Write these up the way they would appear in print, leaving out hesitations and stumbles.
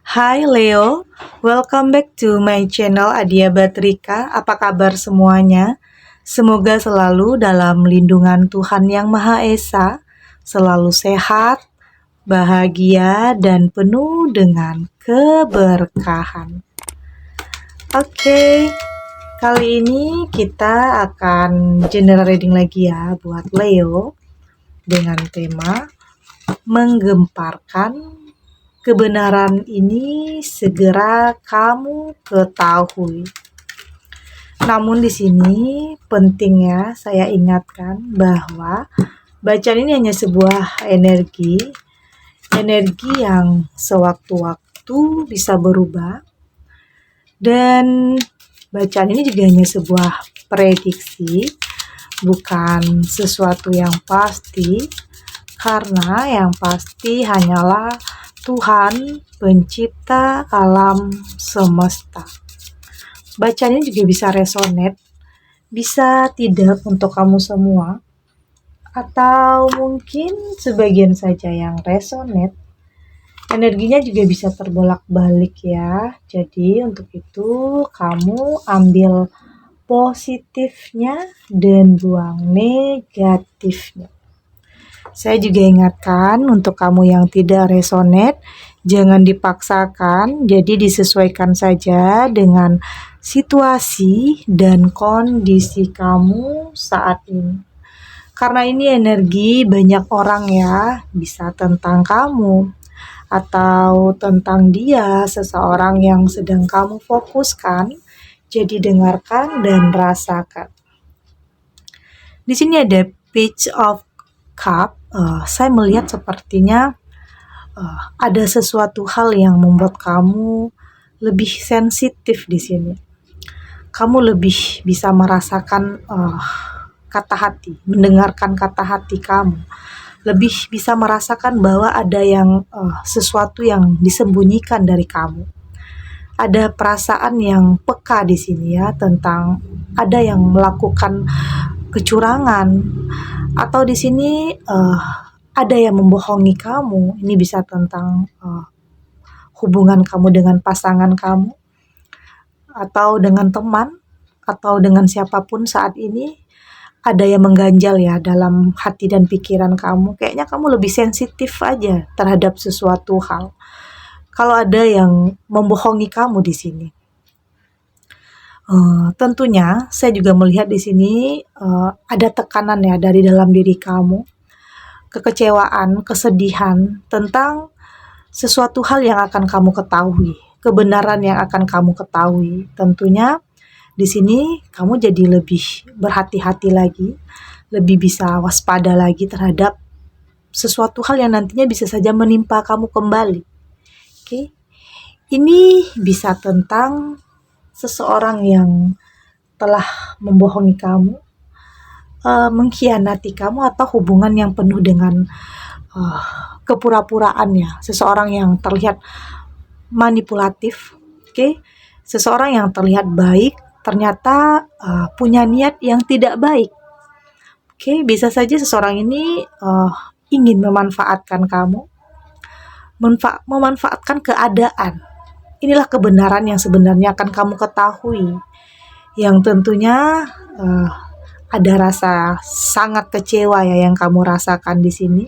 Hai Leo, welcome back to my channel Adia Batrika. Apa kabar semuanya? Semoga selalu dalam lindungan Tuhan Yang Maha Esa, selalu sehat, bahagia, dan penuh dengan keberkahan. Oke, kali ini kita akan general reading lagi ya buat Leo dengan tema menggemparkan. Kebenaran ini segera kamu ketahui. Namun di sini penting ya saya ingatkan bahwa bacaan ini hanya sebuah energi yang sewaktu-waktu bisa berubah, dan bacaan ini juga hanya sebuah prediksi, bukan sesuatu yang pasti, karena yang pasti hanyalah Tuhan pencipta alam semesta. Bacaan ini juga bisa resonate, bisa tidak untuk kamu semua, atau mungkin sebagian saja yang resonate. Energinya juga bisa terbolak-balik ya. Jadi untuk itu kamu ambil positifnya dan buang negatifnya. Saya juga ingatkan untuk kamu yang tidak resonate, jangan dipaksakan, jadi disesuaikan saja dengan situasi dan kondisi kamu saat ini. Karena ini energi banyak orang ya, bisa tentang kamu atau tentang dia, seseorang yang sedang kamu fokuskan. Jadi dengarkan dan rasakan. Di sini ada Page of Cup. Saya melihat sepertinya ada sesuatu hal yang membuat kamu lebih sensitif di sini. Kamu lebih bisa merasakan kata hati, mendengarkan kata hati kamu. Lebih bisa merasakan bahwa ada yang sesuatu yang disembunyikan dari kamu. Ada perasaan yang peka di sini ya, tentang ada yang melakukan kecurangan, atau di sini ada yang membohongi kamu. Ini bisa tentang hubungan kamu dengan pasangan kamu, atau dengan teman, atau dengan siapapun saat ini. Ada yang mengganjal ya dalam hati dan pikiran kamu. Kayaknya kamu lebih sensitif aja terhadap sesuatu hal. Kalau ada yang membohongi kamu di sini. Tentunya saya juga melihat di sini ada tekanan ya dari dalam diri kamu, kekecewaan, kesedihan tentang sesuatu hal yang akan kamu ketahui, kebenaran yang akan kamu ketahui. Tentunya di sini kamu jadi lebih berhati-hati lagi, lebih bisa waspada lagi terhadap sesuatu hal yang nantinya bisa saja menimpa kamu kembali. Oke. Ini bisa tentang seseorang yang telah membohongi kamu, mengkhianati kamu, atau hubungan yang penuh dengan kepura-puraan ya. Seseorang yang terlihat manipulatif, oke? Seseorang yang terlihat baik, ternyata punya niat yang tidak baik. Oke, bisa saja seseorang ini ingin memanfaatkan kamu, memanfaatkan keadaan. Inilah kebenaran yang sebenarnya akan kamu ketahui, yang tentunya ada rasa sangat kecewa ya yang kamu rasakan di sini.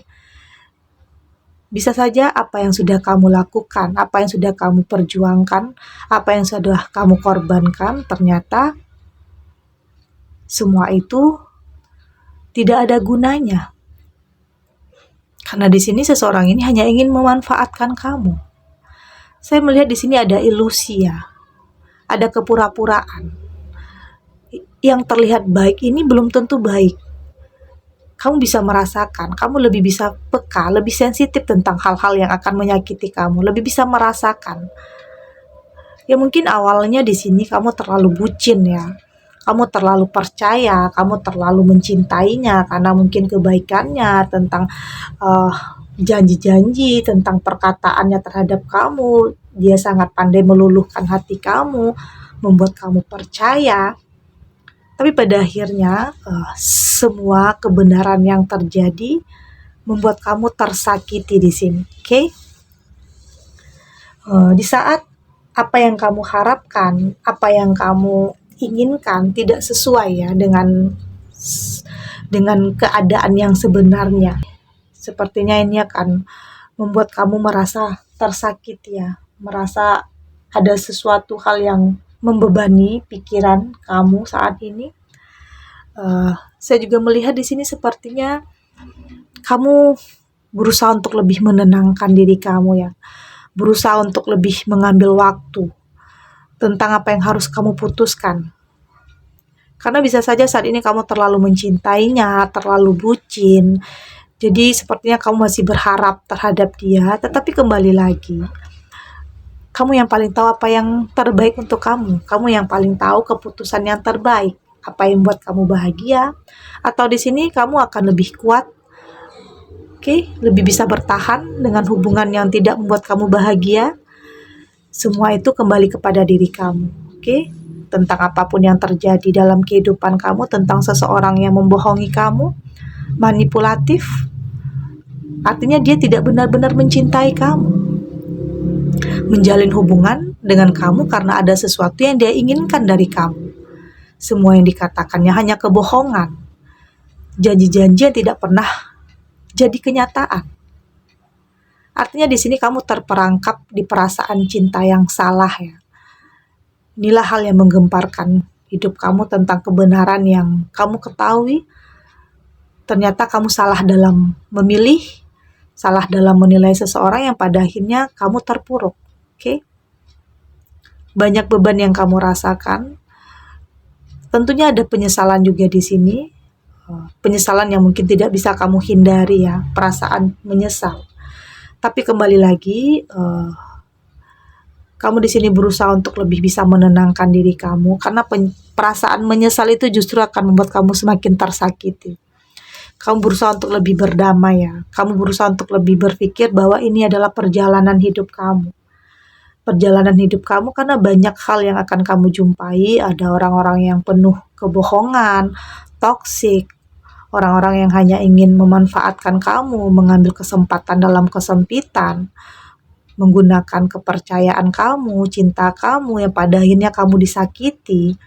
Bisa saja apa yang sudah kamu lakukan, apa yang sudah kamu perjuangkan, apa yang sudah kamu korbankan, ternyata semua itu tidak ada gunanya. Karena di sini seseorang ini hanya ingin memanfaatkan kamu. Saya melihat di sini ada ilusi ya, ada kepura-puraan. Yang terlihat baik ini belum tentu baik. Kamu bisa merasakan, kamu lebih bisa peka, lebih sensitif tentang hal-hal yang akan menyakiti kamu, lebih bisa merasakan. Ya mungkin awalnya di sini kamu terlalu bucin ya, kamu terlalu percaya, kamu terlalu mencintainya karena mungkin kebaikannya, tentang janji-janji, tentang perkataannya terhadap kamu. Dia sangat pandai meluluhkan hati kamu, membuat kamu percaya. Tapi pada akhirnya semua kebenaran yang terjadi membuat kamu tersakiti di sini. Oke? Di saat apa yang kamu harapkan, apa yang kamu inginkan tidak sesuai ya dengan keadaan yang sebenarnya. Sepertinya ini akan membuat kamu merasa tersakiti ya, merasa ada sesuatu hal yang membebani pikiran kamu saat ini. Saya juga melihat di sini sepertinya kamu berusaha untuk lebih menenangkan diri kamu ya, berusaha untuk lebih mengambil waktu tentang apa yang harus kamu putuskan. Karena bisa saja saat ini kamu terlalu mencintainya, terlalu bucin. Jadi sepertinya kamu masih berharap terhadap dia, tetapi kembali lagi, kamu yang paling tahu apa yang terbaik untuk kamu. Kamu yang paling tahu keputusan yang terbaik, apa yang membuat kamu bahagia, atau di sini kamu akan lebih kuat, lebih bisa bertahan dengan hubungan yang tidak membuat kamu bahagia. Semua itu kembali kepada diri kamu, tentang apapun yang terjadi dalam kehidupan kamu, tentang seseorang yang membohongi kamu, manipulatif, artinya dia tidak benar-benar mencintai kamu, menjalin hubungan dengan kamu karena ada sesuatu yang dia inginkan dari kamu. Semua yang dikatakannya hanya kebohongan, janji-janji yang tidak pernah jadi kenyataan. Artinya di sini kamu terperangkap di perasaan cinta yang salah ya. Inilah hal yang menggemparkan hidup kamu tentang kebenaran yang kamu ketahui. Ternyata kamu salah dalam memilih, salah dalam menilai seseorang yang pada akhirnya kamu terpuruk. Banyak beban yang kamu rasakan. Tentunya ada penyesalan juga di sini. Penyesalan yang mungkin tidak bisa kamu hindari ya, perasaan menyesal. Tapi kembali lagi, kamu di sini berusaha untuk lebih bisa menenangkan diri kamu, karena perasaan menyesal itu justru akan membuat kamu semakin tersakiti. Kamu berusaha untuk lebih berdamai ya. Kamu berusaha untuk lebih berpikir bahwa ini adalah perjalanan hidup kamu. Perjalanan hidup kamu karena banyak hal yang akan kamu jumpai. Ada orang-orang yang penuh kebohongan, toksik, orang-orang yang hanya ingin memanfaatkan kamu, mengambil kesempatan dalam kesempitan, menggunakan kepercayaan kamu, cinta kamu yang pada akhirnya kamu disakiti.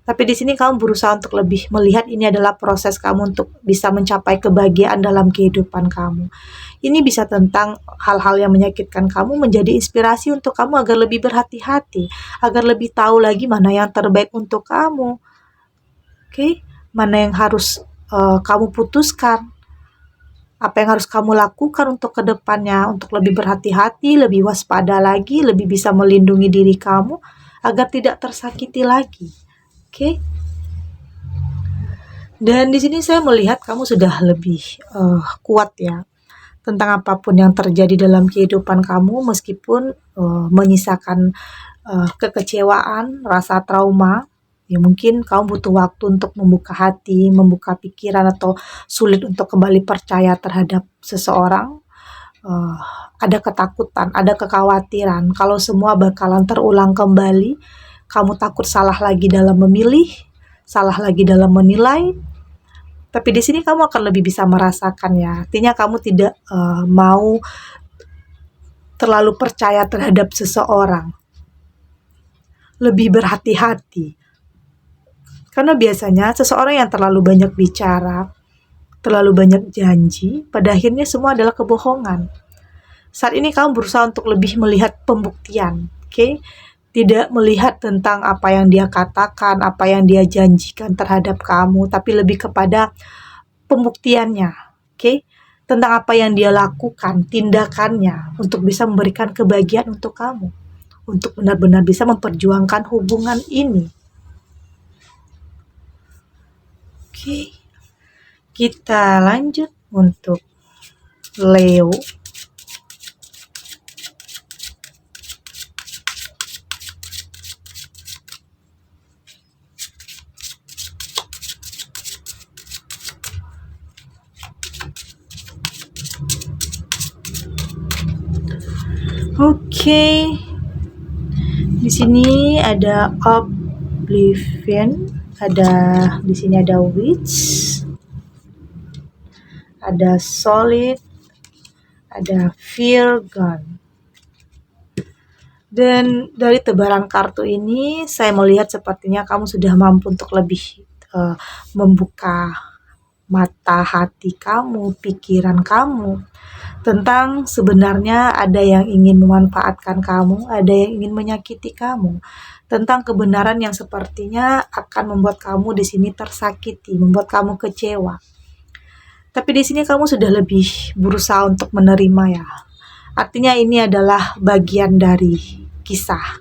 Tapi di sini kamu berusaha untuk lebih melihat ini adalah proses kamu untuk bisa mencapai kebahagiaan dalam kehidupan kamu. Ini bisa tentang hal-hal yang menyakitkan kamu menjadi inspirasi untuk kamu agar lebih berhati-hati, agar lebih tahu lagi mana yang terbaik untuk kamu. Mana yang harus kamu putuskan. Apa yang harus kamu lakukan untuk kedepannya, untuk lebih berhati-hati, lebih waspada lagi, lebih bisa melindungi diri kamu agar tidak tersakiti lagi. Dan di sini saya melihat kamu sudah lebih kuat ya tentang apapun yang terjadi dalam kehidupan kamu, meskipun menyisakan kekecewaan, rasa trauma. Ya mungkin kamu butuh waktu untuk membuka hati, membuka pikiran, atau sulit untuk kembali percaya terhadap seseorang. Ada ketakutan, ada kekhawatiran kalau semua bakalan terulang kembali. Kamu takut salah lagi dalam memilih, salah lagi dalam menilai. Tapi di sini kamu akan lebih bisa merasakan ya. Artinya kamu tidak mau terlalu percaya terhadap seseorang. Lebih berhati-hati. Karena biasanya seseorang yang terlalu banyak bicara, terlalu banyak janji, pada akhirnya semua adalah kebohongan. Saat ini kamu berusaha untuk lebih melihat pembuktian, Tidak melihat tentang apa yang dia katakan, apa yang dia janjikan terhadap kamu, tapi lebih kepada pembuktiannya, tentang apa yang dia lakukan, tindakannya untuk bisa memberikan kebahagiaan untuk kamu, untuk benar-benar bisa memperjuangkan hubungan ini. Kita lanjut untuk Leo. Di sini ada Oblivion, di sini ada Witch, ada Solid, ada Fear Gone. Dan dari tebaran kartu ini saya melihat sepertinya kamu sudah mampu untuk lebih membuka mata hati kamu, pikiran kamu tentang sebenarnya ada yang ingin memanfaatkan kamu, ada yang ingin menyakiti kamu, tentang kebenaran yang sepertinya akan membuat kamu di sini tersakiti, membuat kamu kecewa. Tapi di sini kamu sudah lebih berusaha untuk menerima ya. Artinya ini adalah bagian dari kisah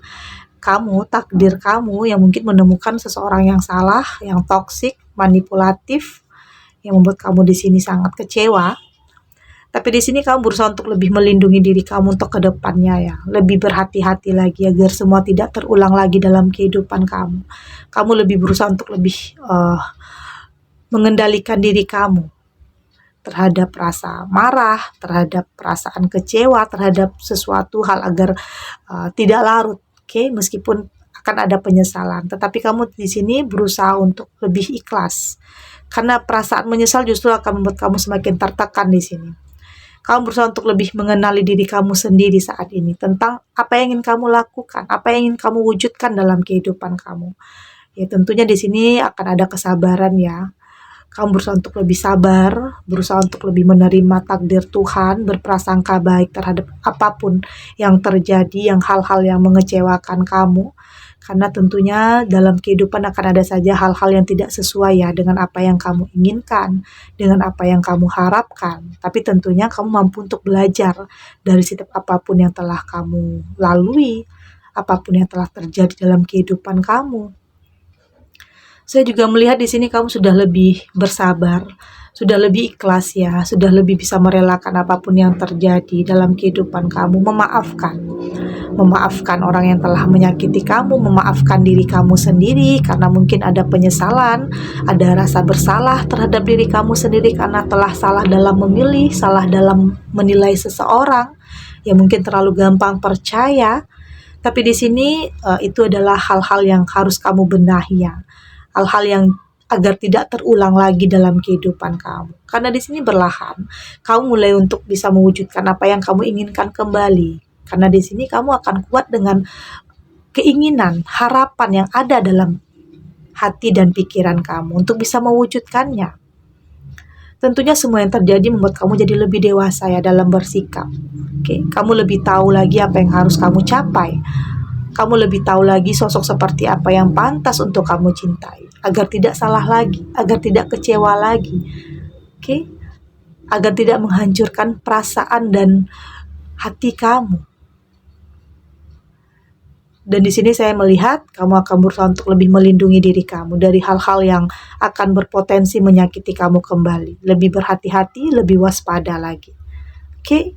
kamu, takdir kamu yang mungkin menemukan seseorang yang salah, yang toksik, manipulatif, yang membuat kamu di sini sangat kecewa. Tapi di sini kamu berusaha untuk lebih melindungi diri kamu untuk kedepannya ya. Lebih berhati-hati lagi agar semua tidak terulang lagi dalam kehidupan kamu. Kamu lebih berusaha untuk lebih mengendalikan diri kamu terhadap rasa marah, terhadap perasaan kecewa, terhadap sesuatu hal agar tidak larut. Oke, meskipun akan ada penyesalan, tetapi kamu di sini berusaha untuk lebih ikhlas. Karena perasaan menyesal justru akan membuat kamu semakin tertekan di sini. Kamu berusaha untuk lebih mengenali diri kamu sendiri saat ini tentang apa yang ingin kamu lakukan, apa yang ingin kamu wujudkan dalam kehidupan kamu. Ya tentunya di sini akan ada kesabaran ya. Kamu berusaha untuk lebih sabar, berusaha untuk lebih menerima takdir Tuhan, berprasangka baik terhadap apapun yang terjadi, yang hal-hal yang mengecewakan kamu. Karena tentunya dalam kehidupan akan ada saja hal-hal yang tidak sesuai ya dengan apa yang kamu inginkan, dengan apa yang kamu harapkan. Tapi tentunya kamu mampu untuk belajar dari setiap apapun yang telah kamu lalui, apapun yang telah terjadi dalam kehidupan kamu. Saya juga melihat di sini kamu sudah lebih bersabar, sudah lebih ikhlas ya, sudah lebih bisa merelakan apapun yang terjadi dalam kehidupan kamu, memaafkan orang yang telah menyakiti kamu, memaafkan diri kamu sendiri karena mungkin ada penyesalan, ada rasa bersalah terhadap diri kamu sendiri karena telah salah dalam memilih, salah dalam menilai seseorang, yang mungkin terlalu gampang percaya. Tapi di sini itu adalah hal-hal yang harus kamu benahi ya. Hal-hal yang agar tidak terulang lagi dalam kehidupan kamu. Karena di sini berlahan, kamu mulai untuk bisa mewujudkan apa yang kamu inginkan kembali. Karena di sini kamu akan kuat dengan keinginan, harapan yang ada dalam hati dan pikiran kamu untuk bisa mewujudkannya. Tentunya semua yang terjadi membuat kamu jadi lebih dewasa ya dalam bersikap. Oke, kamu lebih tahu lagi apa yang harus kamu capai. Kamu lebih tahu lagi sosok seperti apa yang pantas untuk kamu cintai. Agar tidak salah lagi, agar tidak kecewa lagi. Oke? Agar tidak menghancurkan perasaan dan hati kamu. Dan di sini saya melihat kamu akan berusaha untuk lebih melindungi diri kamu dari hal-hal yang akan berpotensi menyakiti kamu kembali. Lebih berhati-hati, lebih waspada lagi. Oke?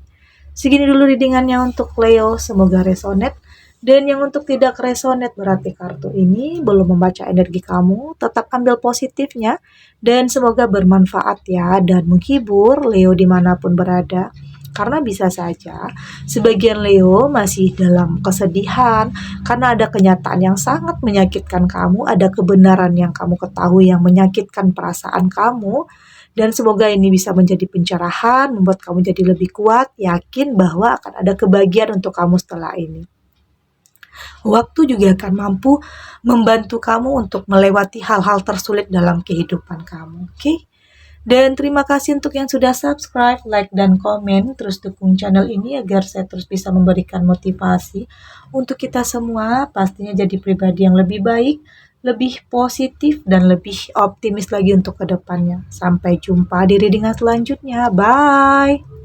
Segini dulu readingannya untuk Leo, semoga resonate. Dan yang untuk tidak resonate berarti kartu ini belum membaca energi kamu, tetap ambil positifnya dan semoga bermanfaat ya dan menghibur Leo dimanapun berada. Karena bisa saja sebagian Leo masih dalam kesedihan karena ada kenyataan yang sangat menyakitkan kamu, ada kebenaran yang kamu ketahui yang menyakitkan perasaan kamu. Dan semoga ini bisa menjadi pencerahan, membuat kamu jadi lebih kuat, yakin bahwa akan ada kebahagiaan untuk kamu setelah ini. Waktu juga akan mampu membantu kamu untuk melewati hal-hal tersulit dalam kehidupan kamu. Oke? Dan terima kasih untuk yang sudah subscribe, like, dan komen. Terus dukung channel ini agar saya terus bisa memberikan motivasi untuk kita semua pastinya jadi pribadi yang lebih baik, lebih positif, dan lebih optimis lagi untuk kedepannya. Sampai jumpa di readingan selanjutnya. Bye!